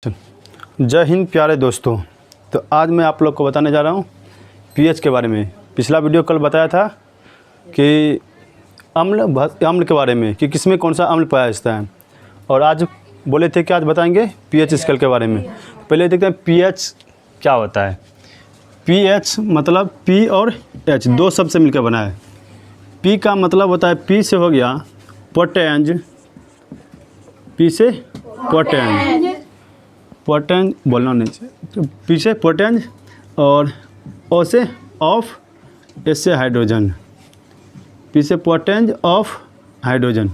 जय हिंद प्यारे दोस्तों। तो आज मैं आप लोग को बताने जा रहा हूँ पीएच के बारे में। पिछला वीडियो कल बताया था कि अम्ल के बारे में कि किसमें कौन सा अम्ल पाया जाता है, और आज बोले थे कि आज बताएंगे पीएच स्केल के बारे में। पहले देखते हैं पीएच क्या होता है। पीएच मतलब पी और एच दो शब्द से मिलकर बना है। पी का मतलब होता है, पी से हो गया पोटेंज, पी से पोटेंज बोलना नहीं चाहिए, तो पी से पोटेंज और ओ से ऑफ, एस से हाइड्रोजन। पी से पोटेंज ऑफ हाइड्रोजन।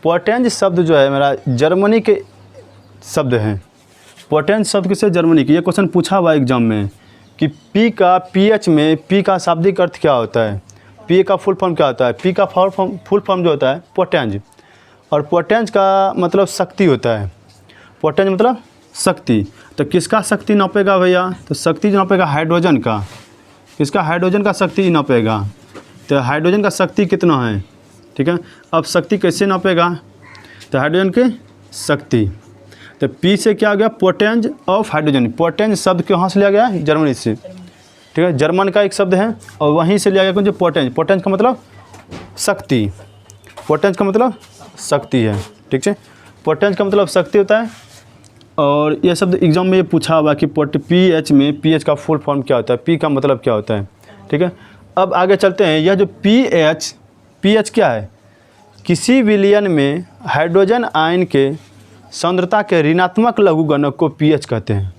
पोटेंज शब्द जो है मेरा जर्मनी के शब्द हैं। पोटेंज शब्द किसे जर्मनी की। ये क्वेश्चन पूछा हुआ एग्जाम में कि पी का पीएच में पी का शाब्दिक अर्थ क्या होता है, पी का फुल फॉर्म क्या होता है। पी का फुल फॉर्म जो होता है पोटेंज, और पोटेंज का मतलब शक्ति होता है। पोटेंज मतलब शक्ति। तो किसका शक्ति नापेगा भैया, तो शक्ति जो नापेगा हाइड्रोजन का। किसका, हाइड्रोजन का शक्ति नापेगा। तो हाइड्रोजन का शक्ति कितना है, ठीक है। अब शक्ति कैसे नापेगा, तो हाइड्रोजन की शक्ति। तो पी से क्या हो गया, पोटेंज ऑफ हाइड्रोजन। पोटेंज शब्द कहाँ से लिया गया है, जर्मनी से, ठीक है। जर्मन का एक शब्द है और वहीं से लिया गया कौन, जो पोटेंज। पोटेंज का मतलब शक्ति। पोटेंज का मतलब शक्ति है, ठीक है। पोटेंज का मतलब शक्ति होता है। और यह शब्द एग्जाम में ये पूछा हुआ कि पीएच में पीएच का फुल फॉर्म क्या होता है, पी का मतलब क्या होता है, ठीक है। अब आगे चलते हैं। यह जो पीएच क्या है, किसी विलयन में हाइड्रोजन आयन के सांद्रता के ऋणात्मक लघुगणक को पीएच कहते हैं।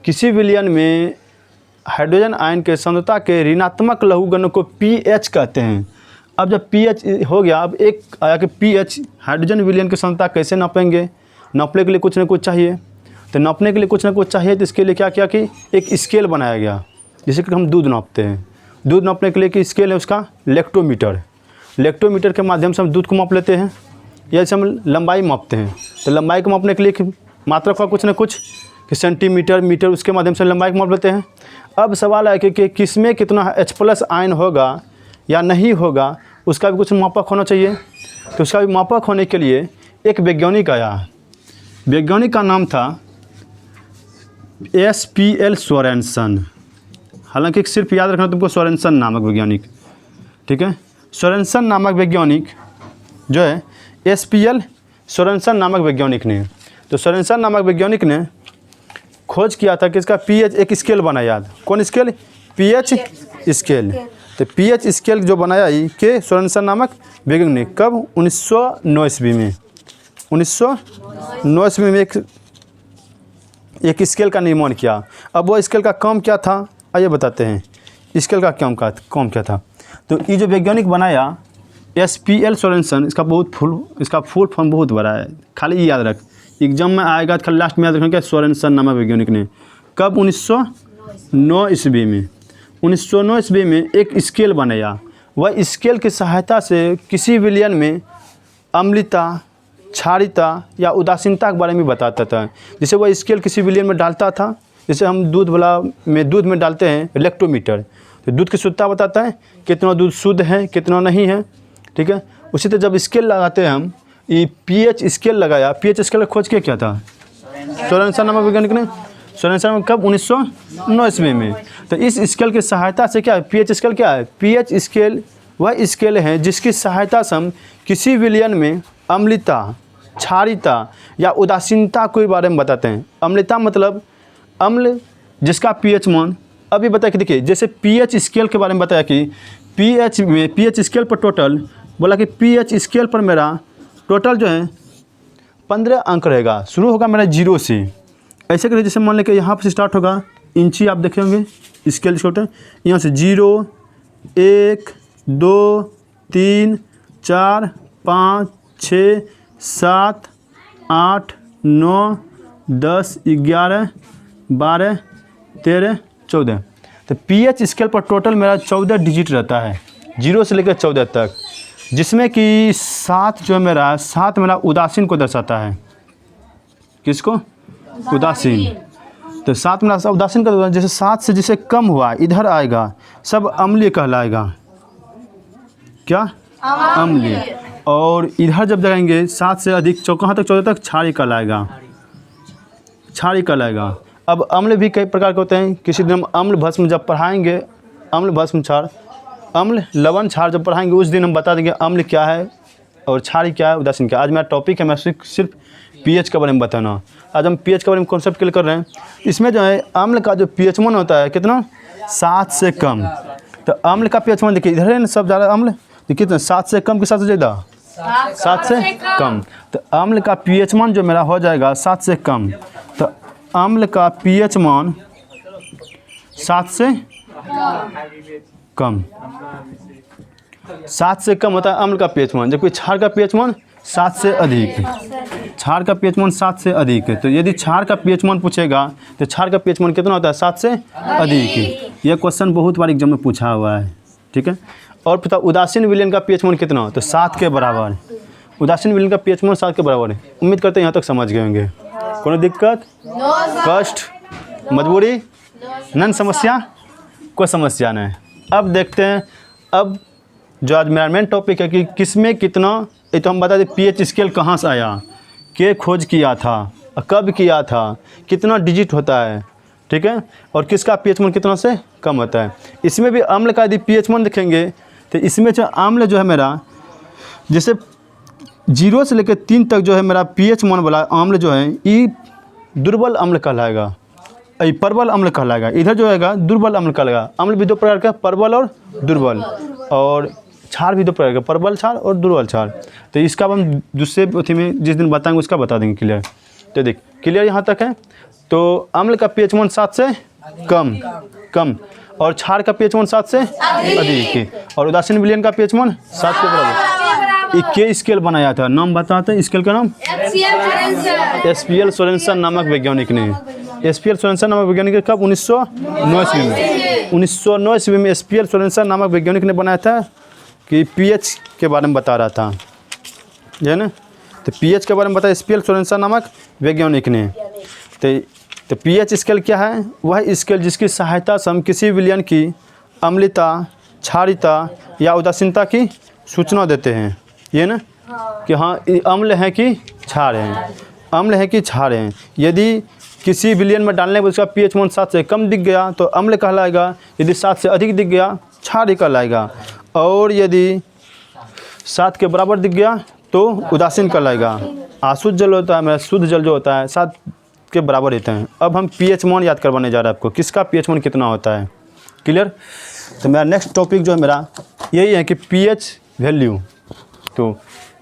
किसी विलयन में हाइड्रोजन आयन के सांद्रता के ऋणात्मक लघुगणक को पीएच कहते हैं। अब जब पीएच हो गया, अब एक आया कि पीएच हाइड्रोजन विलयन की सांद्रता कैसे नापेंगे। नापने के लिए कुछ ना कुछ चाहिए। तो नापने के लिए कुछ ना कुछ चाहिए, तो इसके लिए क्या किया कि एक स्केल बनाया गया, जैसे कि हम दूध नापते हैं। दूध नापने के लिए कि स्केल है उसका लेक्टोमीटर। लेक्टोमीटर के माध्यम से हम दूध को माप लेते हैं। जैसे हम लंबाई मापते हैं, तो लंबाई को मापने के लिए मात्रक का कुछ ना कुछ कि सेंटीमीटर, मीटर, उसके माध्यम से लंबाई को माप लेते हैं। अब सवाल है कि किस में कितना H+ आयन होगा या नहीं होगा, उसका भी कुछ मापक होना चाहिए। तो उसका भी मापक होने के लिए एक वैज्ञानिक आया। वैज्ञानिक का नाम था SPL सोरेनसन। हालांकि सिर्फ याद रखना तुमको, सोरेनसन नामक वैज्ञानिक, ठीक है। सोरेनसन नामक वैज्ञानिक जो है SPL सोरेनसन नामक वैज्ञानिक ने, तो सोरेनसन नामक वैज्ञानिक ने खोज किया था कि इसका पीएच एक स्केल बनाया। कौन स्केल, पीएच स्केल। तो पीएच स्केल जो बनाया के सोरेनसन नामक वैज्ञानिक ने कब, 1909 ईस्वी में। 1909 ईस्वी में एक स्केल का निर्माण किया। अब वो स्केल का काम क्या था, आइए बताते हैं स्केल का काम क्या था। तो ये जो वैज्ञानिक बनाया SPL सोरेनसन, इसका फुल फॉर्म बहुत बड़ा है, खाली ये याद रख, एग्जाम में आएगा तो खाली लास्ट में याद रखेंगे सोरेनसन नामक वैज्ञानिक ने कब, 1909 ईस्वी में। 1909 ईस्वी में एक स्केल बनाया। वह स्केल की सहायता से किसी विलयन में अम्लता, क्षारीयता या उदासीनता के बारे में बताता था। जैसे वह स्केल किसी विलयन में डालता था, जैसे हम दूध में डालते हैं लेक्टोमीटर, तो दूध की शुद्धता बताता है, कितना दूध शुद्ध है कितना नहीं है, ठीक है। उसी तरह जब स्केल लगाते हैं हम, ये पीएच स्केल लगाया। पीएच स्केल का खोज क्या था, सोरेनसन नामक वैज्ञानिक ने। सोरेनसन कब, 1909 ईस्वी में। तो इस स्केल की सहायता से क्या है, पीएच स्केल क्या है, पीएच स्केल वह स्केल है जिसकी सहायता से हम किसी विलयन में अम्लता, क्षारीयता या उदासीनता के बारे में बताते हैं। अम्लता मतलब अम्ल जिसका पीएच मान, अभी बताया कि देखिए जैसे पीएच स्केल के बारे में बताया कि पीएच स्केल पर टोटल बोला कि पीएच स्केल पर मेरा टोटल जो है 15 अंक रहेगा। शुरू होगा मेरा 0 से, ऐसे करिए जैसे मान लें कि यहाँ पर स्टार्ट होगा इंची, आप देखे होंगे स्केल छोटे, यहाँ से 0, 1, 2, 3, 4, 5, 6, 7, 8, 9, 10, 11, 12, 13, 14। तो पीएच स्केल पर टोटल मेरा 14 डिजिट रहता है, 0 से लेकर 14 तक, जिसमें कि 7 जो है मेरा 7 मेरा उदासीन को दर्शाता है। किसको, उदासीन। तो 7 मेरा उदासीन का दर्शाता है। जैसे 7 से जिसे कम हुआ इधर आएगा सब अम्लीय कहलाएगा। क्या, अम्लीय। और इधर जब जाएंगे 7 से अधिक कहाँ तक, 14 तक क्षारीय कहलाएगा। क्षार ही कहलाएगा। अब अम्ल भी कई प्रकार के होते हैं, किसी दिन हम अम्ल भस्म जब पढ़ाएंगे, अम्ल भस्म क्षार, अम्ल लवण क्षार जब पढ़ाएंगे उस दिन हम बता देंगे अम्ल क्या है और क्षार क्या है, उदासीन क्या है। आज मेरा टॉपिक है, मैं सिर्फ पीएच के बारे में बताना। आज हम पीएच के बारे में कॉन्सेप्ट क्लियर कर रहे हैं। इसमें जो है अम्ल का जो पीएच मान होता है कितना, 7 से कम। तो अम्ल का पीएच मान देखिए इधर है ना, सब ज़्यादा अम्ल देखिए कितना 7 से कम के साथ ज़्यादा 7 से कम। तो अम्ल का पीएच मान जो मेरा हो जाएगा 7 से कम। तो अम्ल का पीएच मान 7 से कम, 7 से कम होता है अम्ल का पीएच मान, जबकि क्षार का पीएच मान 7 से अधिक है। क्षार का पीएच मान 7 से अधिक है। तो यदि क्षार का पीएच मान पूछेगा तो क्षार का पीएच मान कितना होता है, 7 से अधिक है। यह क्वेश्चन बहुत बार एग्जाम में पूछा हुआ है, ठीक है। और पता उदासीन विलयन का पीएच मान कितना, तो 7 के बराबर। उदासीन विलयन का पीएच मान 7 के बराबर है। उम्मीद करते हैं यहाँ तक समझ गए होंगे। कोई दिक्कत, कष्ट, मजबूरी, नन समस्या, कोई समस्या नहीं। अब देखते हैं, अब जो आज मेरा मेन टॉपिक है कि किसमें कितना, ये तो हम बता दें पीएच स्केल कहाँ से आया, के खोज किया था, कब किया था, कितना डिजिट होता है, ठीक है, और किसका पीएच मान कितना से कम होता है। इसमें भी अम्ल का यदि पीएच मान देखेंगे तो इसमें जो अम्ल जो है मेरा, जैसे 0 से लेकर 3 तक जो है मेरा पीएच मान वाला अम्ल जो है ये दुर्बल अम्ल कहलाएगा, ये प्रबल अम्ल कहलाएगा। इधर जो है दुर्बल अम्ल कहलाएगा। अम्ल भी 2 प्रकार का, प्रबल और दुर्बल, और क्षार भी 2 प्रकार का, प्रबल क्षार और दुर्बल क्षार। तो इसका हम दूसरे अथी में जिस दिन बताएंगे उसका बता देंगे क्लियर। तो देख क्लियर यहाँ तक है। तो अम्ल का पीएच मान 7 से कम और क्षार का पीएच मान 7 से अधिक है, और उदासीन विलयन का पीएच मान 7 के बराबर। के स्केल बनाया था, नाम बताते हैं स्केल का नाम, एसपीएल सोरेनसन नामक वैज्ञानिक ने। एसपीएल सोरेनसन नामक वैज्ञानिक कब, 1909 ईस्वी में। 1909 ईस्वी में एसपीएल सोरेनसन नामक वैज्ञानिक ने बनाया था कि पीएच के बारे में बता रहा था, है ना। तो पीएच के बारे में बताया एसपीएल सोरेनसन नामक वैज्ञानिक ने। तो पीएच स्केल क्या है, वह स्केल जिसकी सहायता से हम किसी विलयन की अम्लता, क्षारीयता या उदासीनता की सूचना देते हैं, ये ना, कि हाँ ये अम्ल है कि क्षार है, अम्ल है कि क्षार है। यदि किसी विलयन में डालने पर उसका पीएच मान 7 से कम दिख गया तो अम्ल कहलाएगा, यदि 7 से अधिक दिख गया क्षार कहलाएगा, और यदि 7 के बराबर दिख गया तो उदासीन कहलाएगा। अशुद्ध जल होता है मेरा, शुद्ध जल जो होता है 7 के बराबर रहते हैं। अब हम पीएच मान याद करवाने जा रहे हैं आपको, किसका पीएच मान कितना होता है, क्लियर। तो मेरा नेक्स्ट टॉपिक जो है मेरा यही है कि पीएच वैल्यू। तो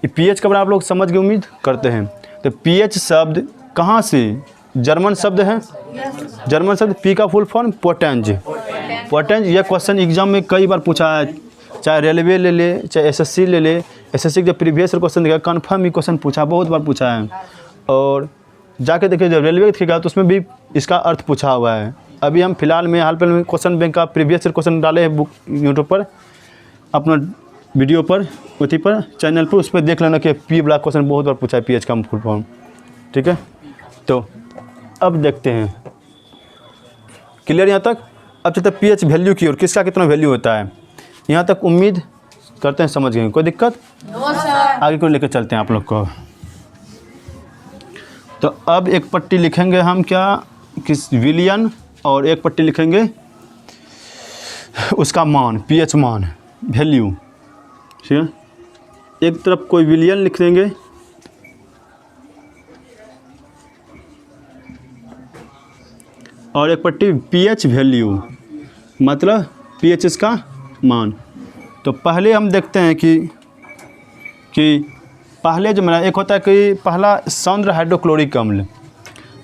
ये पीएच का बारे आप लोग समझ गए उम्मीद करते हैं। तो पीएच शब्द कहाँ से, जर्मन शब्द है, जर्मन शब्द पी का फुल फॉर्म पोटेंज। पोटेंज यह क्वेश्चन एग्जाम में कई बार पूछा है, चाहे रेलवे ले ले, चाहे एसएससी ले ले। एसएससी के जो प्रीवियस क्वेश्चन देखा कन्फर्म ये क्वेश्चन पूछा, बहुत बार पूछा है। और जाके देखिए जब रेलवे देखिएगा तो उसमें भी इसका अर्थ पूछा हुआ है। अभी हम फिलहाल में हाल में क्वेश्चन बैंक का प्रीवियस क्वेश्चन डाले हैं बुक यूट्यूब पर, अपना वीडियो पर, उसी पर चैनल पर, उस पर देख लेना कि पी वाला क्वेश्चन बहुत बार पूछा है, पीएच का फुल फॉर्म, ठीक है। तो अब देखते हैं क्लियर यहाँ तक। अब चलते हैं पीएच वैल्यू की और किसका कितना वैल्यू होता है। यहाँ तक उम्मीद करते हैं समझ गए, कोई दिक्कत, आगे को लेकर चलते हैं आप लोग को। तो अब एक पट्टी लिखेंगे हम क्या, किस विलयन, और एक पट्टी लिखेंगे उसका मान, पीएच मान, वैल्यू, ठीक है। एक तरफ कोई विलयन लिख देंगे और एक पट्टी पीएच वैल्यू, मतलब पीएच इसका मान। तो पहले हम देखते हैं कि पहले जो मेरा एक होता है कि पहला सौंद्र हाइड्रोक्लोरिक अम्ल,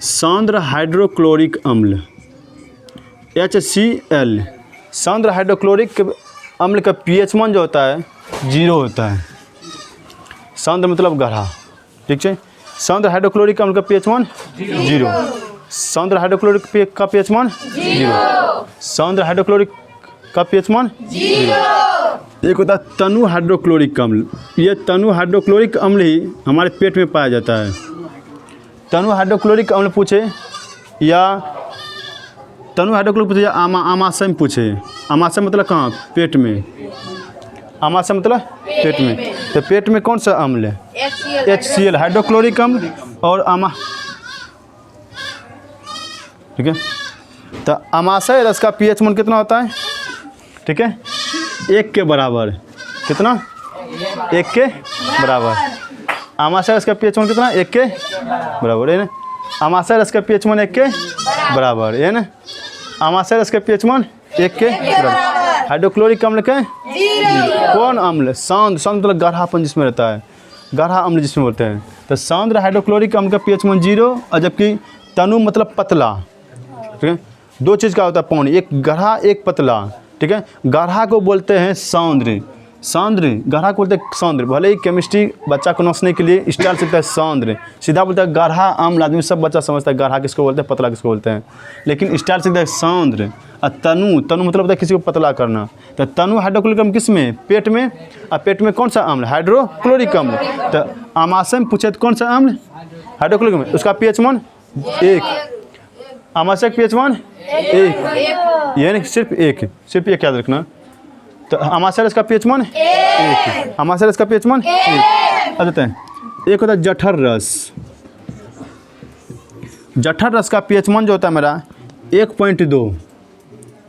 सौंद्र हाइड्रोक्लोरिक अम्ल HCl, सौंद्र हाइड्रोक्लोरिक अम्ल का पीएच मान जो होता है 0 होता है। सौंद्र मतलब गहरा, ठीक है। सौंद्र हाइड्रोक्लोरिक अम्ल का पीएच मान 0, सौंद्र हाइड्रोक्लोरिक का पीएच मान 0, सौंद्र हाइड्रोक्लोरिक का पीएच मान 0। एक होता है तनु हाइड्रोक्लोरिक अम्ल, ये तनु हाइड्रोक्लोरिक अम्ल ही हमारे पेट में पाया जाता है। तनु हाइड्रोक्लोरिक अम्ल पूछे या तनु हाइड्रोक्लोरिक पूछे या आमाशय में पूछे, आमाशय मतलब कहाँ, पेट में, आमाशय मतलब पेट में। तो पेट में कौन सा अम्ल है, HCl हाइड्रोक्लोरिक अम्ल, और ठीक है। तो अमाशय रस का pH मान कितना होता है, ठीक है, 1 के बराबर। कितना, 1 के बराबर। अमाशय रस का pH मान कितना, 1 के बराबर है ना। अमाशय रस का pH मान 1 के बराबर है ना। अमाशय रस का pH मान 1 के बराबर। हाइड्रोक्लोरिक अम्ल का कौन अम्ल, सांद्र, सांद्र मतलब गाढ़ापन जिसमें रहता है, गाढ़ा अम्ल जिसमें बोलते हैं। तो सांद्र हाइड्रोक्लोरिक अम्ल का pH मान 0, और जबकि तनु मतलब पतला, ठीक है। दो चीज़ का होता है पौनी, एक गाढ़ा एक पतला, ठीक है। गाढ़ा को बोलते हैं सांद्र, सांद्र गाढ़ा को बोलते हैं सांद्र। भले ही केमिस्ट्री बच्चा को नोचने के लिए स्टाइल से है सांद्र, सीधा बोलता है गाढ़ा अम्ल, आदमी सब बच्चा समझता है गाढ़ा किसको बोलते हैं, पतला किसको बोलते हैं, लेकिन स्टाइल से है सांद्र। और तनु, तनु मतलब होता है किसी को पतला करना। तो तनु हाइड्रोक्लोरिक अम्ल किस में, पेट में, और पेट में कौन सा अम्ल, हाइड्रोक्लोरिक अम्ल। तो अमाशय में पूछे तो कौन सा अम्ल, हाइड्रोक्लोरिक अम्ल, उसका pH मान 1। अमाशय का pH मान 1, यानी सिर्फ 1, सिर्फ 1 याद रखना। तो अमाशय रस का pH मान 1, अमाशय रस का pH मान 1। अब देते हैं, एक होता है जठर रस। जठर रस का pH मान जो होता है मेरा 1.2।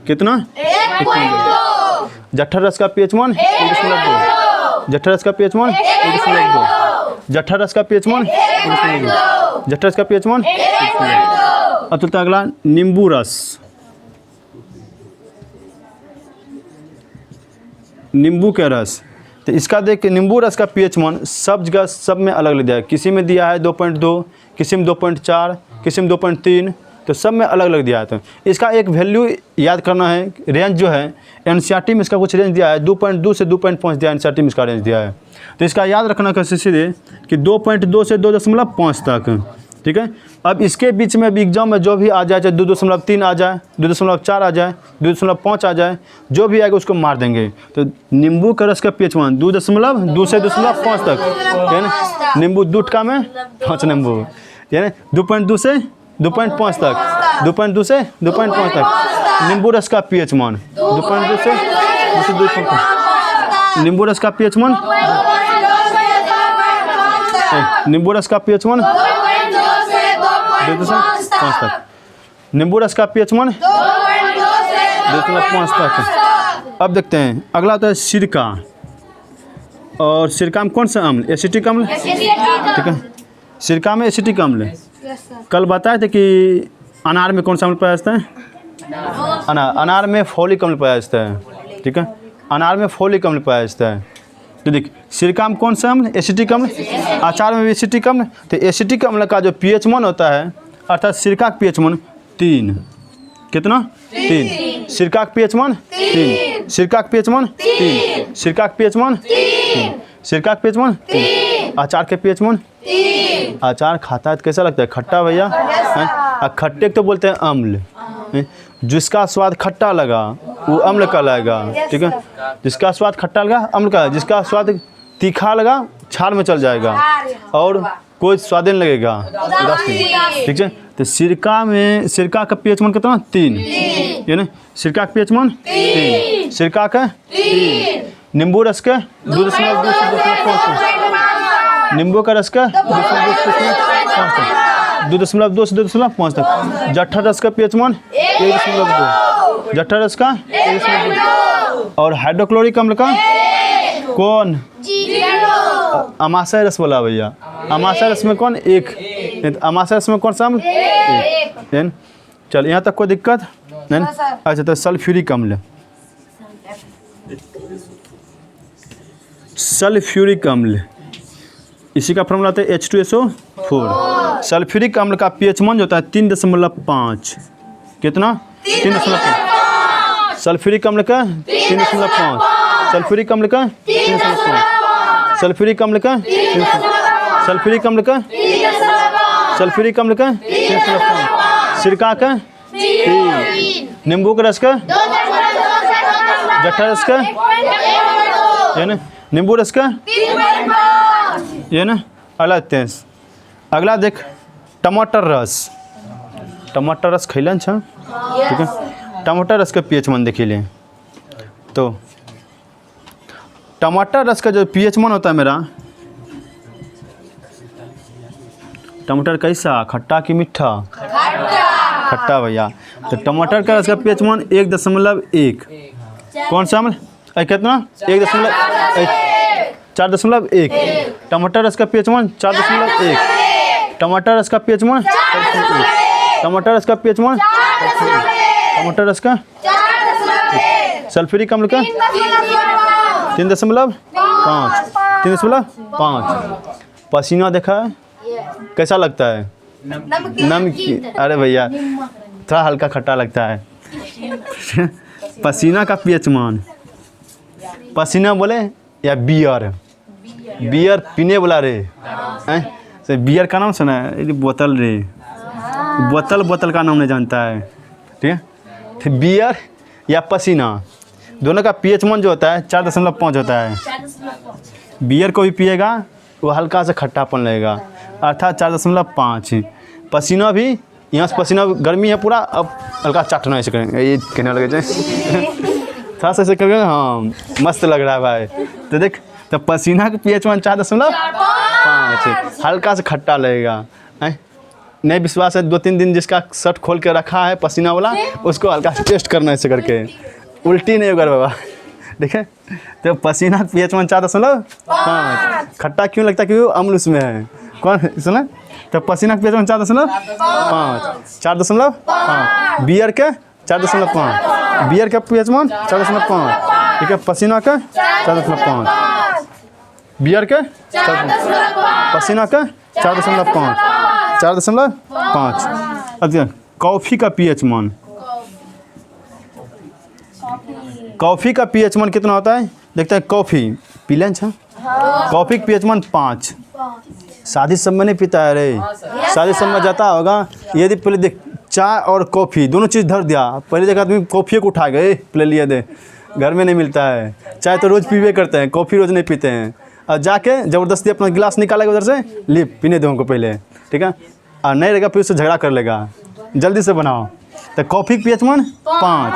कितना, 1.2। जठर रस का pH मान 1.2। जठर रस का pH मान 1.2। जठर रस का pH मान 1.2। जठर रस का pH मान 1.2। अब चलता है अगला, नींबू रस। नींबू के रस, तो इसका देख के नींबू रस का pH मान सब जगह सब में अलग अलग दिया है। किसी में दिया है 2.2, किसी में 2.4, किसी में 2.3, तो सब में अलग अलग दिया है। तो इसका एक वैल्यू याद करना है, रेंज जो है एनसीईआरटी में इसका कुछ रेंज दिया है, 2.2 से 2.5 दिया है, एनसीईआरटी में इसका रेंज दिया है। तो इसका याद रखना कैसे, सीधे कि 2.2 से 2.5 तक, ठीक है। अब इसके बीच में भी एग्जाम में जो भी आ जाए, चाहे 2.3 आ जाए, 2.4 आ जाए, 2.5 आ जाए, जो भी आएगा उसको मार देंगे। तो नींबू का रस का pH मान 2.2 से 2.5 तक, है ना। नींबू 2 टका में 5 नींबू, यानी 2.2 से 2.5 तक, 2.2 से 2.5 तक नींबू रस का pH मान 2.2 से 2.5। नींबू रस का pH मान, नींबू रस का pH मान 2.5 तक, नींबू रस का pH मान 2.5 तक। अब देखते हैं अगला होता है सिरका। और सिरका में कौन सा अम्ल, एसिटिक अम्ल, ठीक है। सिरका में एसिटिक अम्ल। कल बताए थे कि अनार में कौन सा अम्ल पाया जाता है, अनार में फोलिक अम्ल पाया जाता है, ठीक है। अनार में फोलिक अम्ल पाया जाता है। तो देख, सिरका में कौन सा अम्ल, एसिटिक अम्ल। अचार में भी एसिटिक अम्ल। तो एसिटिक अम्ल का जो pH मान होता है, अर्थात सिरका का pH मान 3। कितना, 3। सिरका का pH मान 3, सिरका का pH मान 3, सिरका का pH मान 3, सिरका का pH मान 3। अचार के pH मान 3। अचार खाता है तो कैसा लगता है, खट्टा भैया, खट्टे तो बोलते हैं अम्ल। जिसका स्वाद खट्टा लगा वो अम्ल कहलाएगा, ठीक है। जिसका स्वाद खट्टा लगा अम्ल का, जिसका स्वाद तीखा लगा छाल में चल जाएगा और कोई स्वाद नहीं लगेगा, ठीक है। तो सिरका में, सिरका का pH मान कितना, 3, है ना। सिरका का pH मान 3, सिरका का 3। नींबू रस का 2.2 से 2.5, नींबू का रस का 2.2 से 2.5 तक। जठर रस का pH मान 1.2, जठर रस का 1.2। और हाइड्रोक्लोरिक अम्ल का कौन, अमाशय रस बोला भैया। अमाशय रस में कौन, 1। अमाशय रस में कौन सा अम्ल, 1। चल यहाँ तक कोई दिक्कत नहीं। अच्छा, तो सल्फ्यूरिक अम्ल, सल्फ्यूरिक अम्ल, इसी का फॉर्मूला आता है H2SO4। सल्फ्यूरिक अम्ल का pH मान जो होता है 3.5। कितना, 3.5। सल्फ्यूरिक अम्ल का 3.5, सल्फ्यूरिक अम्ल का 3.5, सल्फ्यूरिक अम्ल का, सल्फ्यूरिक अम्ल का, सल्फ्यूरिक अम्ल का 3.5, सिरका का 3, नींबू का रस का, जठर रस का, है ना, नींबू रस का, ये ना। अगला देख, टमाटर रस। टमाटर रस खैलन छ, ठीक है। टमाटर रस का pH मान देखिए ले। तो टमाटर रस का जो pH मान होता है मेरा, टमाटर कैसा, खट्टा कि मीठा, खट्टा भैया। तो टमाटर का इसका पीएच मान 1.1। कौन सा अम्ल? कितना? 4.1। टमाटर इसका पीएच मान 4.1। टमाटर इसका पीएच मान 4.1। टमाटर इसका पीएच मान 4.1। टमाटर इसका सल्फ्यूरिक अम्ल का 3.5। 3.5। पसीना देखा है कैसा लगता है? नमकीन। अरे भैया थोड़ा हल्का खट्टा लगता है। पसीना का पीएच मान, पसीना बोले या बियर? बियर पीने वाला रे, से बियर का नाम सुना है? बोतल रे, बोतल का नाम नहीं जानता है। ठीक है, तो बियर या पसीना दोनों का पीएच मान जो होता है 4.5 होता है। बियर को भी पिएगा वो हल्का सा खट्टापन लगेगा, अर्थात 4.5। पसीना भी, यहाँ से पसीना गर्मी है पूरा, अब हल्का चाटना ऐसे करेंगे, ये कहने लगे जाए थोड़ा सा ऐसे करेंगे। हाँ मस्त लग रहा है भाई। तो देख, तो पसीना का पीएच मान 4.5, हल्का सा खट्टा लगेगा। नहीं विश्वास है 2-3 दिन जिसका शर्ट खोल के रखा है पसीना वाला, उसको हल्का सा टेस्ट करना ऐसे करके, उल्टी नहीं होगा बाबा। देखे, तो पसीना का पीएच मान 4.5। खट्टा क्यों लगता है? क्योंकि अम्ल उसमें है। कौन सुना? तो पसीना का पीएच मान 4.5। बियर के 4.5। बियर का पीएच मान 4.5। ठीक है, पसीना का 4.5। बियर के पसीना का 4.5। 4.5। अच्छा, कॉफ़ी का पीएच मान, कॉफ़ी का पीएच मान कितना होता है? देखते हैं। कॉफ़ी पी लें। कॉफ़ी का पीएच मान 5। शादी सब में नहीं पीता है रे, शादी सब में जाता होगा। यदि पहले देख, चाय और कॉफ़ी दोनों चीज़ धर दिया, पहले देखा आदमी कॉफ़ी को उठा गए पहले लिया दे, घर में नहीं मिलता है। चाय तो रोज़ पीवे करते हैं, कॉफ़ी रोज़ नहीं पीते हैं। और जाके ज़बरदस्ती अपना गिलास निकालेगा उधर से, ले पीने दो हमको पहले, ठीक है। और नहीं रहेगा फिर उससे झगड़ा कर लेगा, जल्दी से बनाओ। तो कॉफ़ी का पीएच मान 5।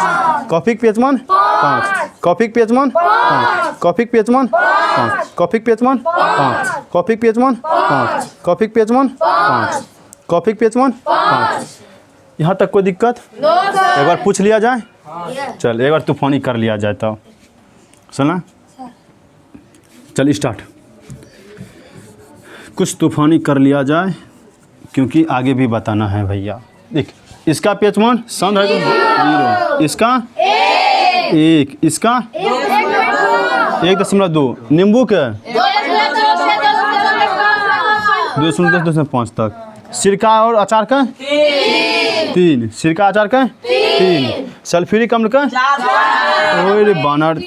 कॉफ़ी का पीएच मान 5। कॉफ़ी का पीएच मान 5। कॉफ़ी का पीएच मान 5। कॉफ़ी का पीएच मान 5। कॉफ़ी का पीएच मान 5। कॉफ़ी का पीएच मान 5। कॉफ़ी का पीएच मान 5। यहाँ तक कोई दिक्कत? एक बार पूछ लिया जाए। चल एक बार तूफानी कर लिया जाए तो सुना। चल स्टार्ट। कुछ तूफानी कर लिया जाए क्योंकि आगे भी बताना है भैया। देख, इसका पीएच मान साउंड है 0, इसका 1, इसका 1.2, नींबू के 2.5 तक, सिरका और अचार का 3, सिरका अचार का 3, सल्फ्यूरिक अम्ल का ओरे बानर,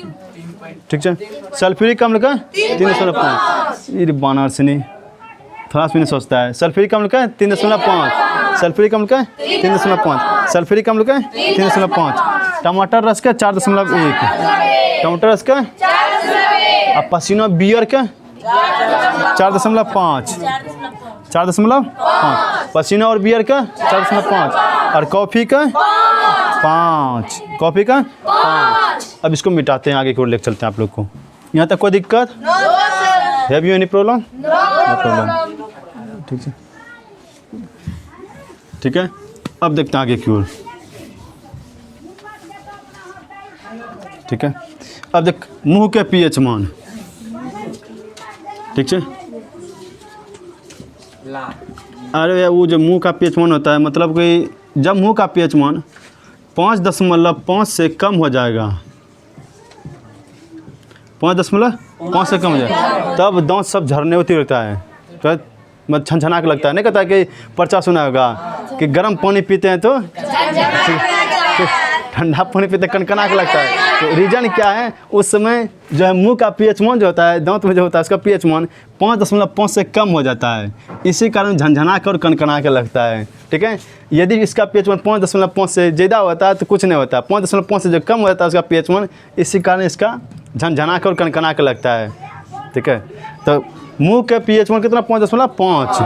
ठीक है, सल्फ्यूरिक अम्ल का 3.5, ये बानर से नहीं थोड़ा सा नहीं सोचता है। सल्फ्यूरिक अम्ल का 3.5, सल्फ्यूरिक अम्ल का 3.5, सल्फ्यूरिक अम्ल का 3.5, टमाटर रस का 4.1, टमाटर रस का, अब पसीना बियर का 4.5, 4.5, पसीना और बियर का 4.5, और कॉफ़ी का 5, कॉफ़ी का 5। अब इसको मिटाते हैं, आगे की ओर लेकर चलते हैं आप लोग को। यहाँ तक कोई दिक्कत? Have you any problem? No problem, ठीक है, ठीक है। अब देखते हैं आगे की ओर, ठीक है। अब देख, मुंह के पीएच मान, ठीक है। अरे वो जो मुंह का पीएच मान होता है, मतलब कि जब मुंह का पीएच मान 5.5 से कम हो जाएगा, 5.5 से कम हो जाए, तब दांत सब झड़ने होती रहता है, तो मतलब छनछना के लगता है। नहीं कहता कि पर्चा सुना होगा कि गर्म पानी पीते हैं तो ठंडा पानी पीते कनकना के लगता है। तो रीज़न क्या है? उस समय जो है मुंह का पीएच मान जो होता है, दांत में जो होता है, उसका पीएच मान 5.5 से कम हो जाता है, इसी कारण झनझना के और कनकना के लगता है, ठीक है। यदि इसका पीएच मान 5.5 से ज़्यादा होता है तो कुछ नहीं होता, 5.5 से जो कम होता है उसका पीएच मान, इसी कारण इसका झनझना के और कनकना के लगता है, ठीक है। तो मुंह के पीएच मान कितना? 5.5,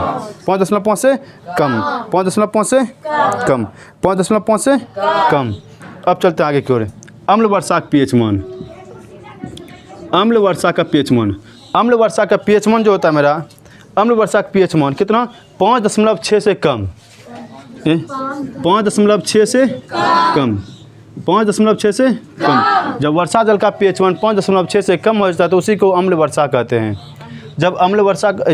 5.5 से कम, 5.5 से कम, 5.5 से कम। अब चलते हैं आगे की ओर। अम्ल वर्षा का पीएच मान, अम्ल वर्षा का पीएच मान, अम्ल वर्षा का पीएच मान जो होता है मेरा, अम्ल वर्षा का पीएच मान कितना? 5.6 से कम, 5.6 से कम, 5.6 से कम। जब वर्षा जल का pH मान 5.6 से कम हो जाता है तो उसी को अम्ल वर्षा कहते हैं। जब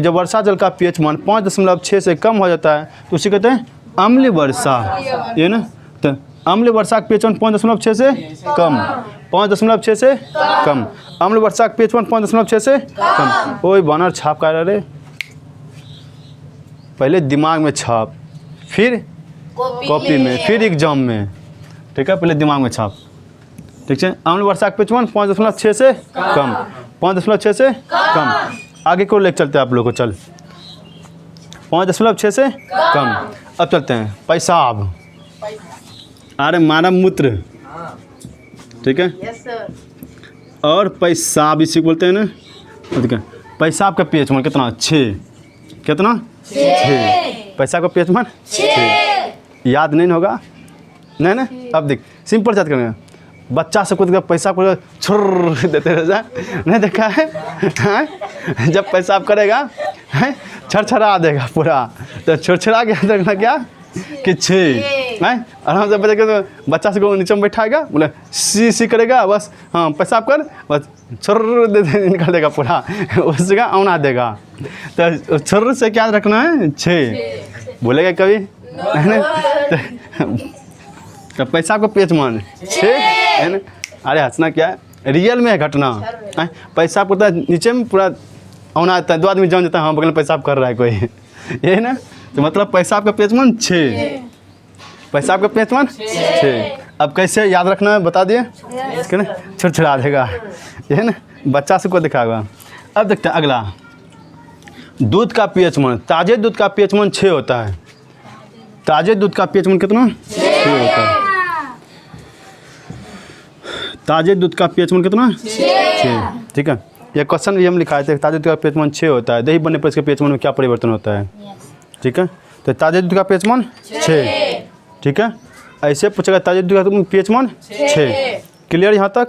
वर्षा जल का pH मान 5.6 से कम हो जाता है तो उसी कहते हैं अम्ल वर्षा, ये ना। तो अम्ल वर्षा का pH मान 5.6 से कम, 5.6 से कम। अम्ल वर्षा का pH मान 5.6 से कम। ओए बानर छाप कर रहे, पहले दिमाग में छाप, फिर कॉपी में, फिर एग्जाम में, ठीक है। पहले दिमाग में छाप, ठीक है। अम्ल वर्षा का pH मान 5.6 से कम, 5.6 से कम। आगे को लेकर चलते हैं आप लोग को, चल 5.6 से कम। अब चलते हैं पेशाब, अरे मानव मूत्र, ठीक है। और पेशाब इसी को बोलते हैं ना, ठीक है। पेशाब का pH मान कितना? 6, कितना? 6। पेशाब का pH मान 6। याद नहीं होगा, नहीं ना। अब देख सिंपल याद करेंगे, बच्चा सबको देखा पेशाब को छुर देते रह, नहीं देखा है, हैं? जब पेशाब करेगा हैं छरछरा देगा पूरा, तो छुरछुरा के देखना क्या कि 6 हैं। आराम से बच्चा सबको नीचे में बैठाएगा, बोले सी करेगा बस, हाँ पेशाब कर, बस छुर दे निकाल देगा पूरा, उस जगह औना देगा। तो छुर से क्या रखना है? 6 बोलेगा कभी, है ना। तो पेशाब का pH मान 6 है ना। अरे हंसना क्या है, रियल में है घटना। पेशाब करता है नीचे में पूरा औना आता है, 2 आदमी जान जाता है, हाँ बगल में पेशाब कर रहा है कोई, ये है ना। तो मतलब पेशाब का pH मान 6, पेशाब का pH मान 6। अब कैसे याद रखना है बता दिए, इसके ना छुड़छुड़ा देगा, ये है ना, बच्चा सबको दिखाएगा। अब देखते हैं अगला, दूध का pH मान। ताजे दूध का pH मान 6 होता है। ताजे दूध का pH मान कितना? 6 होता है। ताजे दूध का pH मान कितना? 6, ठीक है। ये क्वेश्चन भी हम लिखाए थे, ताजे दूध का pH मान 6 होता है, दही बनने पर इसके pH मान में क्या परिवर्तन होता है, ठीक है। तो ताजे दूध का pH मान 6, ठीक है। ऐसे पूछेगा ताजे दूध का pH मान 6, क्लियर यहाँ तक?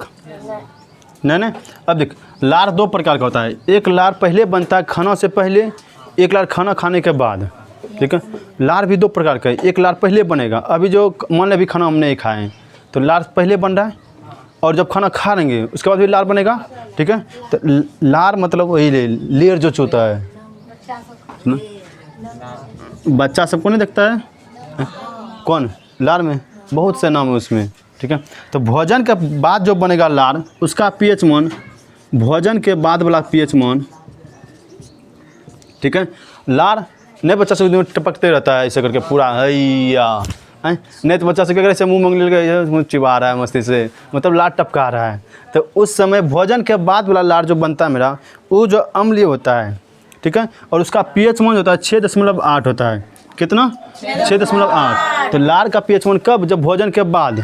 नहीं। अब देख, लार 2 प्रकार का होता है। एक लार पहले बनता है खाना से पहले, एक लार खाना खाने के बाद, ठीक है। लार भी 2 प्रकार का है, एक लार पहले बनेगा, अभी जो मान लें अभी खाना हम नहीं खाएँ तो लार पहले बन रहा है, और जब खाना खा लेंगे उसके बाद भी लार बनेगा, ठीक है। तो लार मतलब वही लेयर जो होता है, बच्चा सबको नहीं देखता है कौन, लार में बहुत से नाम है उसमें, ठीक है। तो भोजन के बाद जो बनेगा लार, उसका pH मान, भोजन के बाद वाला pH मान, ठीक है। लार नहीं बच्चा सब टपकते रहता है ऐसे करके पूरा हैया, हैं, नहीं तो बच्चा सब क्या करे, ऐसे मुँह मंगली लगा चिबा रहा है मस्ती से, मतलब लार टपका रहा है। तो उस समय भोजन के बाद वाला लार जो बनता है मेरा, वो जो अम्लीय होता है, ठीक है। और उसका pH मान होता है 6.8 होता है। कितना? 6.8। तो लार का pH मान कब? जब भोजन के बाद,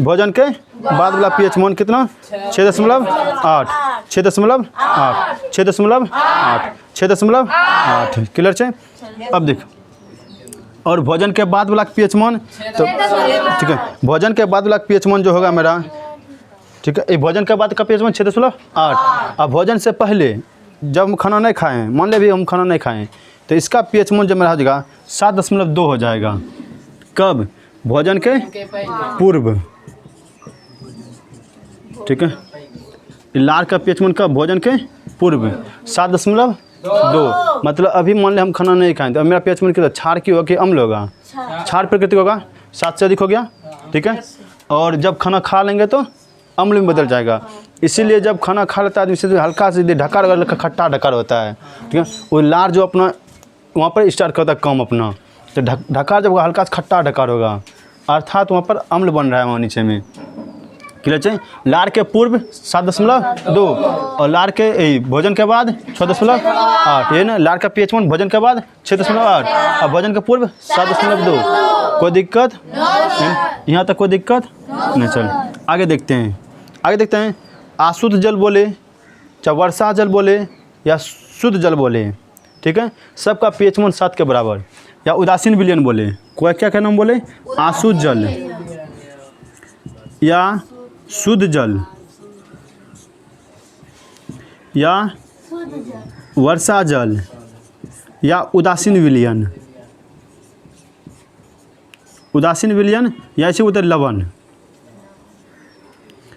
भोजन के बाद वाला pH मान कितना? 6.8, 6.8, 6.8, 6.8, क्लियर है। अब देख, और भोजन के बाद वाला pH मान, तो ठीक है, भोजन के बाद वाला pH मान जो होगा मेरा, ठीक है, ये भोजन के बाद का pH मान 6.8। अब भोजन से पहले जब हम खाना नहीं खाएं, मान ले भी हम खाना नहीं खाएं, तो इसका pH मान जब मेरा हो जाएगा 7.2 हो जाएगा। कब? भोजन के पूर्व, ठीक है। लार का pH मान कब? भोजन के पूर्व 7.2। मतलब अभी मान ले हम खाना नहीं खाएं तो मेरा pH मान कितना? क्षार की होगा कि अम्ल होगा? क्षार प्रकृति होगा, 7 से अधिक हो गया, ठीक है। और जब खाना खा लेंगे तो अम्ल में बदल जाएगा। इसीलिए जब खाना खा लेता है आदमी से हल्का से ढकार खट्टा ढकार होता है, ठीक है। वो लार जो अपना वहाँ पर स्टार्ट करता है काम अपना, तो ढकार जब हल्का से खट्टा ढकार होगा, अर्थात वहाँ पर अम्ल बन रहा है वहाँ नीचे में, क्लियर है। लार के पूर्व 7.2 और लार के भोजन के बाद 6.8, ये ना। लार का pH मान भोजन के बाद 6.8 और भोजन के पूर्व 7.2। कोई दिक्कत? यहाँ तक कोई दिक्कत नहीं। चल आगे देखते हैं, आगे देखते हैं। अशुद्ध जल बोले, चाहे वर्षा जल बोले या शुद्ध जल बोले, ठीक है, सबका pH मान 7 के बराबर, या उदासीन विलयन बोले, कोई क्या क्या नाम बोले? अशुद्ध जल या शुद्ध जल या वर्षा जल या उदासीन विलयन, उदासीन विलयन या इसे बोलते हैं लवण।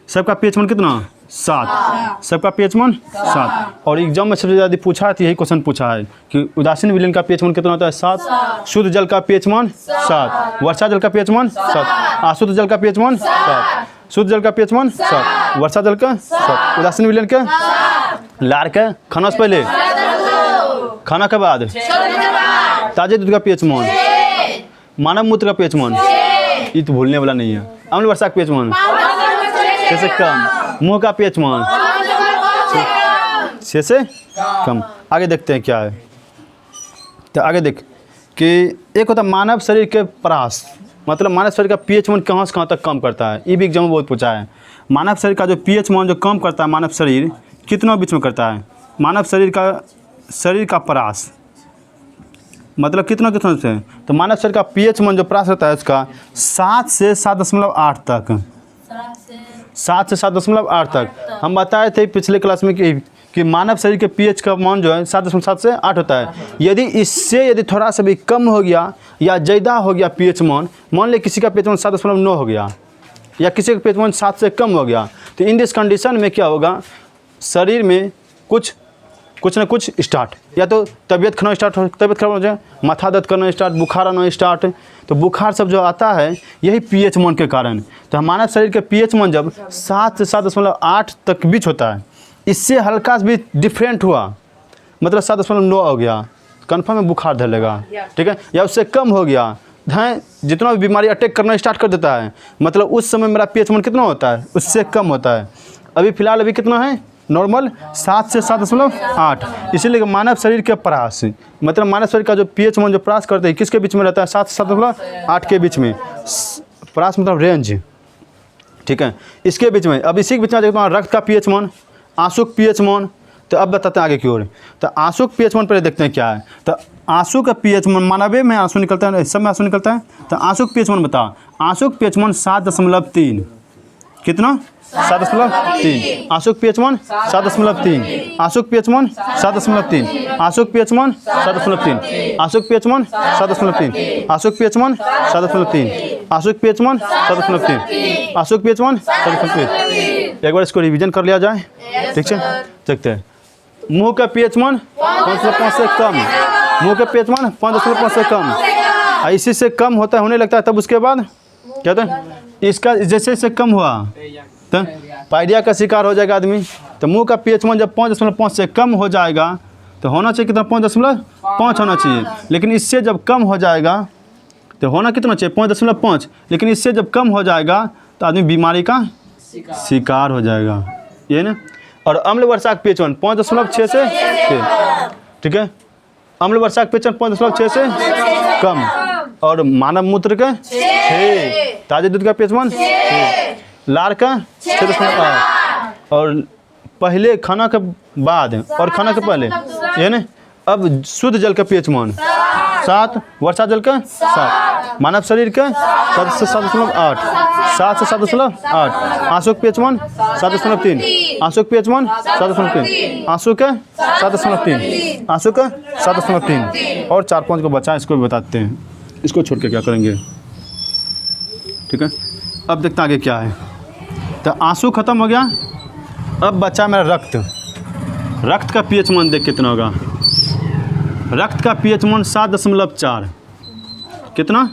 सबका पीएच मान कितना 7, सबका पीएच मान 7। और एग्जाम में सबसे ज़्यादा पूछा है तो यही क्वेश्चन पूछा है कि उदासीन विलयन का पीएच मान कितना होता है 7, शुद्ध जल का पीएच मान 7, वर्षा जल का पीएच मान 7, अशुद्ध जल का पीएच मान 7, शुद्ध जल का पीएच मान 7, वर्षा जल का 7, उदासीन विलयन का लार का खाना से पहले, खाना के बाद, ताजे दूध का पीएच मान, मानव मूत्र का पीएच मान, ये तो भूलने वाला नहीं है। अम्ल वर्षा का पीएच मान से कम, मुंह का पीएच मान 6 से कम। आगे देखते हैं क्या है। तो आगे देख कि एक होता है मानव शरीर के परास, मतलब मानव शरीर का पीएच मान कहाँ से कहाँ तक कम करता है। ये भी एग्जाम में बहुत पूछा है। मानव शरीर का जो पीएच मान जो कम करता है, मानव शरीर कितना बीच में करता है। मानव शरीर का परास मतलब कितना से, तो मानव शरीर का पीएच मान जो परास रहता है उसका 7 से 7.8 तक, 7 से 7.8 तक। हम बताए थे पिछले क्लास में कि मानव शरीर के पीएच का मान जो है 7.7 से 8 होता है। यदि थोड़ा सा भी कम हो गया या ज़्यादा हो गया पीएच मान ले किसी का पीएच मान 7.9 हो गया या किसी का पीएच मान 7 से कम हो गया, तो इन दिस कंडीशन में क्या होगा, शरीर में कुछ न कुछ स्टार्ट, या तो तबीयत खराब हो जाए, माथा दर्द करना स्टार्ट, बुखार आना स्टार्ट। तो बुखार सब जो आता है यही पीएच मान के कारण। तो हमारा शरीर के पीएच मान जब 7 से 7.8 तक बीच होता है, इससे हल्का भी डिफरेंट हुआ मतलब 7.9 हो गया, कन्फर्म में बुखार धरेगा, ठीक है। या उससे कम हो गया है, जितना भी बीमारी अटैक करना स्टार्ट कर देता है, मतलब उस समय मेरा पीएच मान कितना होता है, उससे कम होता है। अभी फ़िलहाल अभी कितना है नॉर्मल 7 से 7.8। इसीलिए मानव शरीर के परास मतलब मानव शरीर का जो पीएच मान जो परास करते हैं किसके बीच में रहता है, 7 से 7.8 के बीच में। परास मतलब रेंज, ठीक है, इसके बीच में। अब इसी के बीच में देखते हैं रक्त का पीएच मान, आंसू का पीएच मान। तो अब बताते हैं आगे की ओर। तो आंसू का पीएच मान पहले देखते हैं क्या है। तो आंसू का पीएच मान, मानवे में आंसू निकलता है, सब में आंसू निकलता है। तो आंसू का पीएच मान बता, आंसू का पीएच मान 7.3, कितना 7.3। आंसू का पीएच मान 7.3, आंसू का पीएच मान 7.3, आंसू का पीएच मान 7.3, आंसू का पीएच मान 7.3, आंसू का पीएच मान 7.3, आंसू का पीएच मान 7.3, आंसू का पीएच मान 7.3। एक बार इसको रिवीजन कर लिया जाए, ठीक है। देखते हैं मुंह का पीएच मान 5.5 से कम, मुंह का पीएच मान 5.5 से कम, इसी से कम होता होने लगता है। तब उसके बाद क्या होता है, इसका जैसे जैसे कम हुआ तो पायरिया का शिकार हो जाएगा आदमी। तो मुंह का पीएच मान जब 5.5 से कम हो जाएगा तो होना चाहिए कितना, 5.5 होना चाहिए। लेकिन इससे जब कम हो जाएगा तो होना कितना चाहिए, 5.5। लेकिन इससे जब कम हो जाएगा तो आदमी बीमारी का शिकार हो जाएगा, ये ना। और अम्ल वर्षा का पीएच मान 5.6 से, ठीक है, अम्ल वर्षा का पीएच मान 5.6 से कम। और मानव मूत्र का 6, ताजे दूध का पीएच मान 6, लार का 6.8। और पहले खाना के बाद और खाना के पहले, ये ना। अब शुद्ध जल का पीएच मान 7, वर्षा जल का 7, मानव शरीर का 7 से 7.8, 7 से 7.8। आंसू का पीएच मान 7.3, आंसू का पीएच मान 7.3, आंसू का 7.3, आंसू का 7.3। और 4-5 को बचा, इसको भी बताते हैं, इसको छोड़ के क्या करेंगे, ठीक है। अब देखते हैं आगे क्या है। तो आंसू खत्म हो गया, अब बचा मेरा रक्त। रक्त का पीएच मान देख कितना होगा, रक्त का पीएच मान 7.4, कितना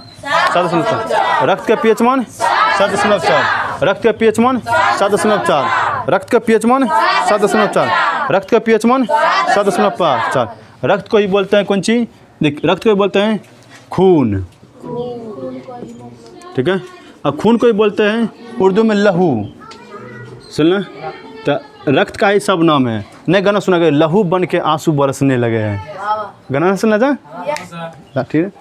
7.4। रक्त का पीएच मान 7.4, रक्त का पीएच मान 7.4, रक्त का पीएच मान 7.4, रक्त का पीएच मान 7.4। रक्त को ही बोलते हैं कौन चीज, देख रक्त को ही बोलते हैं खून, ठीक है। और खून को ही बोलते हैं उर्दू में लहू, सुनना। तो रक्त का ही सब नाम है। नहीं गाना सुना गया, लहू बन के आंसू बरसने लगे हैं, गाना सुना जा, ठीक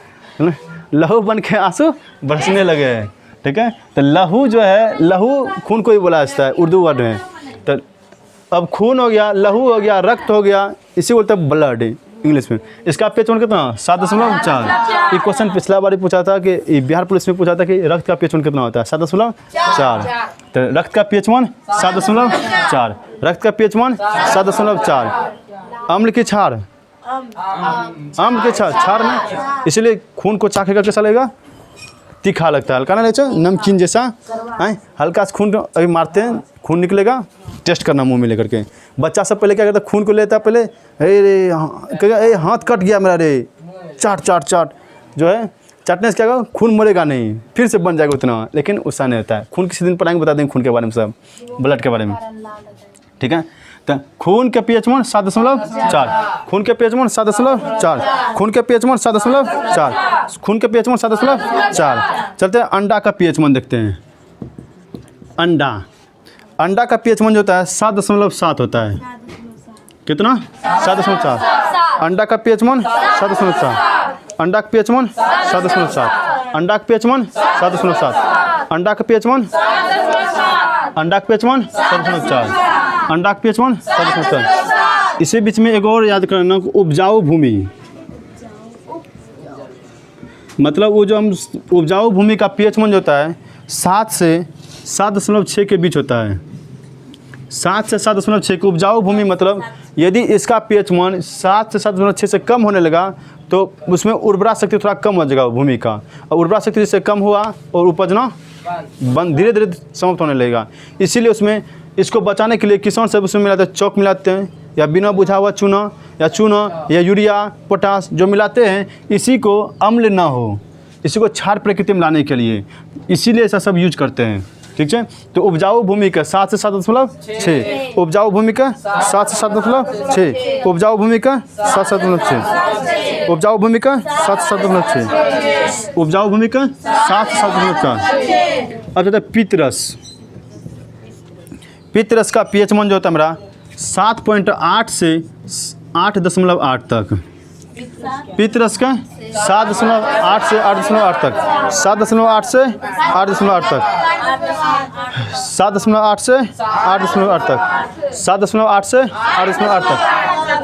है, लहू बन के आंसू बरसने लगे हैं, ठीक है। तो लहू जो है, लहू खून को ही बोला जाता है उर्दू वर्ड में। तो अब खून हो गया, लहू हो गया, रक्त हो गया, इसी बोलते हैं ब्लड इंग्लिश में। इसका पीएच मान कितना 7.4। ये क्वेश्चन पिछला बार पूछा था कि बिहार पुलिस में पूछा था कि रक्त का पीएच मान कितना होता है, 7.4। तो रक्त का पीएच मान 7.4, रक्त का पीएच मान 7.4। अम्ल की क्षार, अम्ल की क्षार में, इसलिए खून को चाखेगा कैसा लगेगा, तीखा लगता है, हल्का ना लगता है, नमकीन जैसा है, हल्का सा खून अभी मारते हैं, खून निकलेगा, टेस्ट करना मुंह में लेकर के। बच्चा सब पहले क्या करता है, खून को लेता है पहले, अरे हाथ कट गया मेरा रे, चाट चाट चाट, जो है चाटने से क्या होगा, खून मरेगा नहीं, फिर से बन जाएगा उतना, लेकिन उससा नहीं होता है। खून किसी दिन पढ़ाएंगे, बता देंगे खून के बारे में, सब ब्लड के बारे में, ठीक है। तो खून के पीएच मान 7.4, खून के पीएच मान 7.4, खून के पीएच मान 7.4, खून के पीएच मान 7.4। चलते हैं अंडा का पीएच मान देखते हैं। अंडा का पीएच मान जो होता है 7.7 होता है। कितना? 7.4। अंडा का पीएच मान 7.4, अंडा का पीएच मान 7.7, अंडा का पीएच मान 7.7, अंडा का पीएच मान, अंडा का पीएच मान 7.4, अंडा का पीएच मान 7.4। इसी बीच में एक और याद करना, उपजाऊ भूमि, मतलब वो जो हम उपजाऊ भूमि का पीएच मान जो होता है 7 से 7.6 के बीच होता है। 7 से 7.6 की उपजाऊ भूमि, मतलब यदि इसका पीएच मान 7 से 7.6 से कम होने लगा तो उसमें उर्वरा शक्ति थोड़ा कम हो जाएगा भूमि का, और उर्वरा शक्ति जिससे कम हुआ और उपजना बंद धीरे धीरे समाप्त होने लगेगा। इसीलिए उसमें इसको बचाने के लिए किसान सब उसमें मिलाते हैं, चौक मिलाते हैं, या बिना बुझा हुआ चूना या यूरिया पोटास जो मिलाते हैं, इसी को अम्ल ना हो, इसी को क्षार प्रकृति में लाने के लिए, इसीलिए ऐसा सब यूज करते हैं, ठीक है। तो उपजाऊ भूमि का 7 से 7.6, उपजाऊ भूमि का 7 से 7.6, उपजाऊ भूमि का 7 से 7.6, उपजाऊ भूमि का 7 से 7.6, उपजाऊ भूमि का 7 से 7.4। अब जाता है पित्तरस। पित्तरस का पीएच मान जो होता है हमारा 7.8 से 8.8 तक। पित्तरस का 7.8 से 8.8 तक, 7.8 से 8.8 तक, 7.8 से 8.8 तक, 7.8 से 8.8 तक।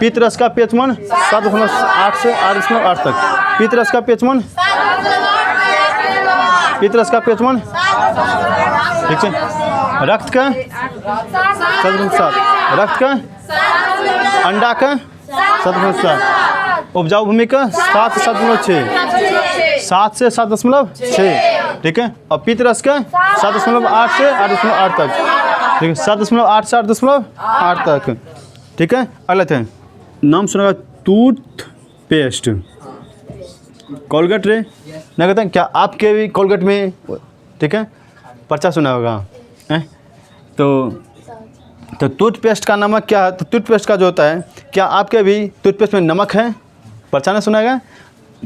पित्तरस का पीएच मान 7.8 से 8.8 तक। पित्तरस का पीएच मान, पित्तरस का पीएच मान, ठीक है। रक्त का 7.7, रक्त का, अंडा का 7.4, उपजाऊ भूमि का 7 से 7.6, 7 से 7.6, ठीक है। और पित्तरस का 7.8 से 8.8 तक, ठीक है, 7.8 से 8.8 तक, ठीक है। अगला थे नाम सुना, टूथ पेस्ट, कोलगेट रे ना, कहते हैं क्या आपके भी कोलगेट में, ठीक है, पर्चा सुना होगा है। तो टूथपेस्ट का नमक क्या है, तो टूथपेस्ट का जो होता है, क्या आपके भी टूथपेस्ट में नमक है, पर्चा नहीं सुनाएगा,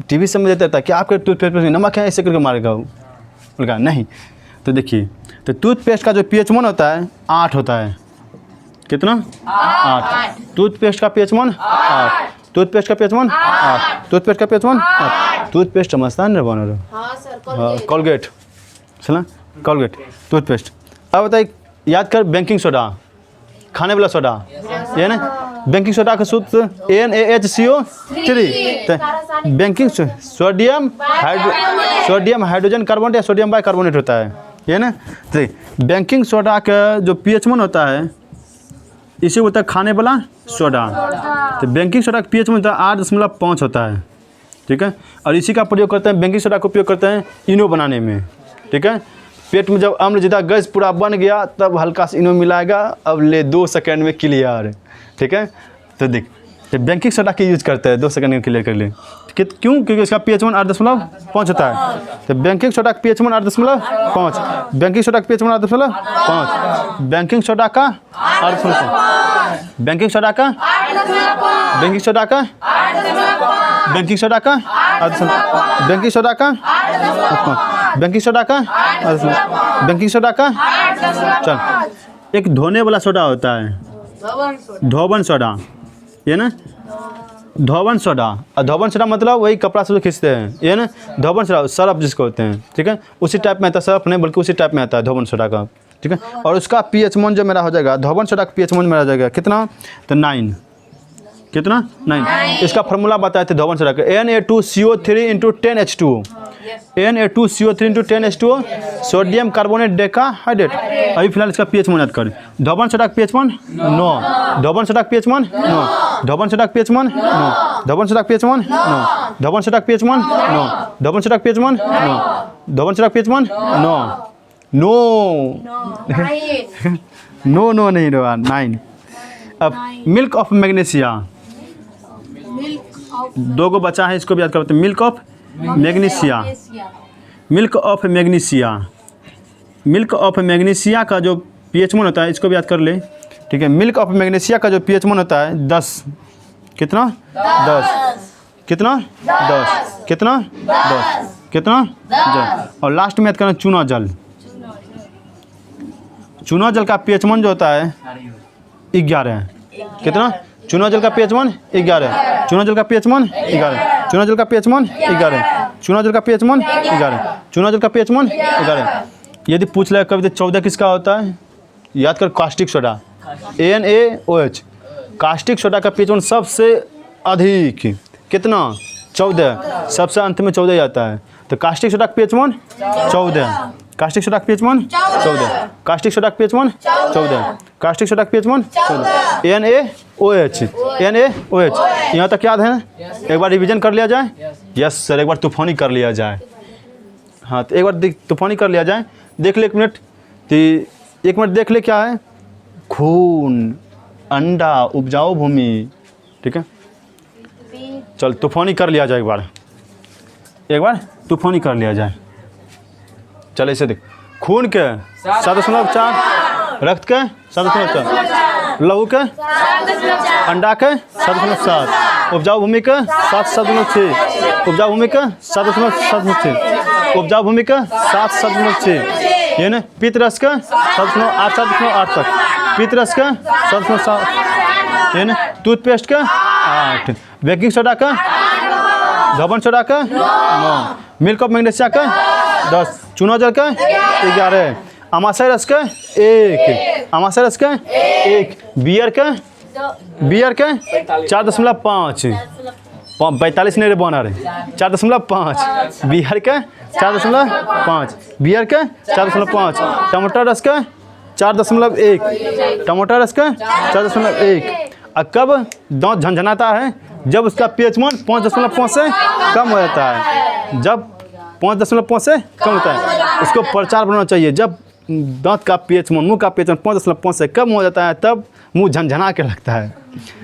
टीवी से मुझे देता है कि आपके टूथपेस्ट में नमक है, ऐसे करके मारेगा बोलेगा नहीं। तो देखिए, तो टूथपेस्ट का जो पीएच मान होता है 8 होता है। कितना? 8। टूथपेस्ट का पीएच मान 8, टूथपेस्ट का पीएच मान 8, टूथपेस्ट का पीएच मान 8। टूथपेस्ट समझता नहीं बना रहा, कोलगेट, चला कोलगेट, टूथपेस्ट। अब बताइए, याद कर, बेकिंग सोडा, खाने वाला सोडा, ये ना, बेकिंग सोडा का सूत्र NaHCO3। Baking sodium hydrogen carbonate या सोडियम बाइकार्बोनेट होता है, ये ना। तो बेकिंग सोडा का जो पीएच मान होता है, इसे होता है खाने वाला सोडा। तो बेकिंग सोडा का पीएच मान होता है 8.5 होता है, ठीक है। और इसी का प्रयोग करते हैं, बेकिंग सोडा का उपयोग करते हैं इनो बनाने में, ठीक है। पेट में जब अम्ल जितना गैस पूरा बन गया, तब हल्का सा इनो मिलाएगा, अब ले 2 सेकंड में क्लियर, ठीक है। तो देख, तो बेकिंग सोडा की यूज करते हैं 2 सेकंड में क्लियर कर ले, क्यों? क्योंकि इसका पीएच मान 8.5 होता है। तो बेकिंग सोडा का पीएच मान 8.5, बेकिंग सोडा का पीएच मान 8.5, बेकिंग सोडा का 8.5, बेकिंग सोडा का, बेकिंग सोडा का, बेकिंग सोडा का, बेकिंग सोडा का, बेकिंग सोडा का, बेकिंग सोडा का। चल, एक धोने वाला सोडा होता है, धोबन सोडा, ये ना, धोबन सोडा। और धोबन सोडा मतलब वही कपड़ा से खींचते हैं, ये ना, धोबन सोडा, सरफ जिसको होते हैं, ठीक है। उसी टाइप में आता है, सरफ नहीं बल्कि उसी टाइप में आता है धोबन सोडा का, ठीक है। और उसका पीएच मान जो मेरा हो जाएगा, धोबन सोडा का पीएच मान मेरा हो जाएगा कितना, तो 9। कितना? 9। इसका फार्मूला बताए थे धोबन सोडा का, Na2CO3 × 10H2O, Na2CO3 × 10H2O, sodium carbonate decahydrate. अभी फिलहाल इसका पीएच मान याद करें। धोबन सोडा का पीएच मान 9, धोबन सोडा का पीएच मान 9, धोबन सोडा का पीएच मान 9, धोबन सोडा का पीएच मान 9, धोबन सोडा का पीएच मान 9, धोबन सोडा का पीएच मान 9। धोबन छोटा pH 1 no no no no नहीं नो 9। अब मिल्क ऑफ मैग्नीशिया, दो गो बचा है, इसको भी याद करते हैं। Milk of magnesia, milk of magnesia, milk of magnesia का जो pH 1 होता है, इसको भी याद कर ले, ठीक है। मिल्क ऑफ मैग्नीशिया का जो pH 1 होता है 10, कितना 10, कितना 10, कितना 10, कितना 10। और लास्ट में याद करना चूना जल, चूना जल का pH 1 जो होता है 11, कितना, चूना जल का pH 1 11, चूना जल का pH 1 11, चूना जल का pH 1 11, चूना जल का pH 1 11, चूना जल का pH 1 11। यदि पूछ ले कभी तो 14 किसका होता है, याद कर, caustic soda, NaOH, caustic soda का pH 1 सबसे अधिक, कितना 14, सबसे अंत में 14 आता है। तो कास्टिक सोडा का pH 1 14, कास्टिक सोडा का pH 1 14, कास्टिक सोडा का pH 1 14, कास्टिक सोडा का pH 1 14, NaOH, NaOH। यहाँ तक याद है? एक बार रिवीजन कर लिया जाए। यस सर, एक बार तूफानी कर लिया जाए। हाँ, तो एक बार तूफानी कर लिया जाए। देख ले 1 मिनट, तो 1 मिनट देख ले क्या है। खून, अंडा, उपजाऊ भूमि, ठीक है। चल तूफानी कर लिया जाए, एक बार तूफानी कर लिया जाए। चल ऐसे देख, खून के 7.4, रक्त के 7.4, लहू के, अंडा के 7.7, उपजाऊ भूमि के 7.6, उपजाऊ भूमि के 7.6, उपजाऊ भूमि के 7.6, ये ना पित्त रस का 7.8 तक, पित्त रस का 7.7, ये ना टूथपेस्ट का 8, बेकिंग सोडा का, धोबन सोडा का 9, मिल्क ऑफ मैग्नीशिया का 10, चूना जल का 11, अमाशय रस का 1, अमाशय रस का 1, बियर का 4.5, 45 नहीं बना रहे, 4.5, बियर का 4.5, बियर का 4.5, टमाटर रस का 4.1, टमाटर रस का 4.1। और कब दांत झंझनाता है, जब उसका pH 1 5.5 से कम हो जाता है, जब 5.5 से कम होता है, उसको प्रचार बनाना चाहिए। जब दांत का pH 1, मुंह का pH 1 5.5 से कम हो जाता है, तब मुंह झंझना के लगता है,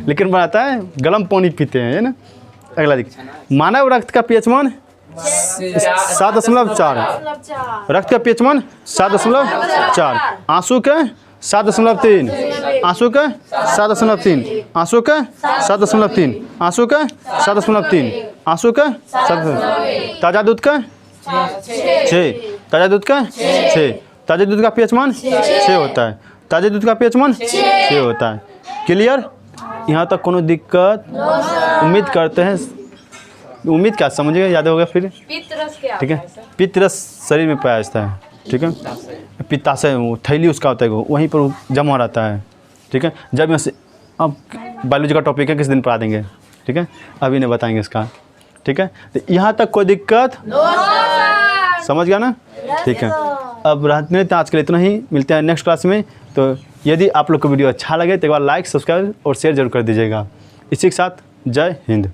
लेकिन बनाता है गर्म पानी पीते हैं, है ना। अगला देखिए, मानव रक्त का pH 1 7.4, रक्त का pH 1 7.4, आंसू के 7.3, आंसू का 7.3, आंसू का 7.3, आंसू का 7.3, आंसू का 7, ताज़ा दूध का 6, ताज़ा दूध का 6, ताज़ा दूध का pH 1 6 होता है, ताज़ा दूध का pH 1 6 होता है। क्लियर? यहाँ तक कोनो दिक्कत? उम्मीद करते हैं, उम्मीद क्या समझिएगा, याद होगा फिर, ठीक है। पित्त रस शरीर में पाया जाता है, ठीक है। पित्ताशय वो थैली उसका होता है, वहीं पर जमा रहता है, ठीक है। जब यहाँ से, अब बायोलॉजी का टॉपिक है, किस दिन पढ़ा देंगे, ठीक है, अभी नहीं बताएंगे इसका, ठीक है। तो यहाँ तक कोई दिक्कत समझ गया ना, ठीक है। अब रहने तो आज के लिए इतना ही, मिलते हैं नेक्स्ट क्लास में। तो यदि आप लोग को वीडियो अच्छा लगे तो एक बार लाइक, सब्सक्राइब और शेयर जरूर कर दीजिएगा। इसी के साथ जय हिंद।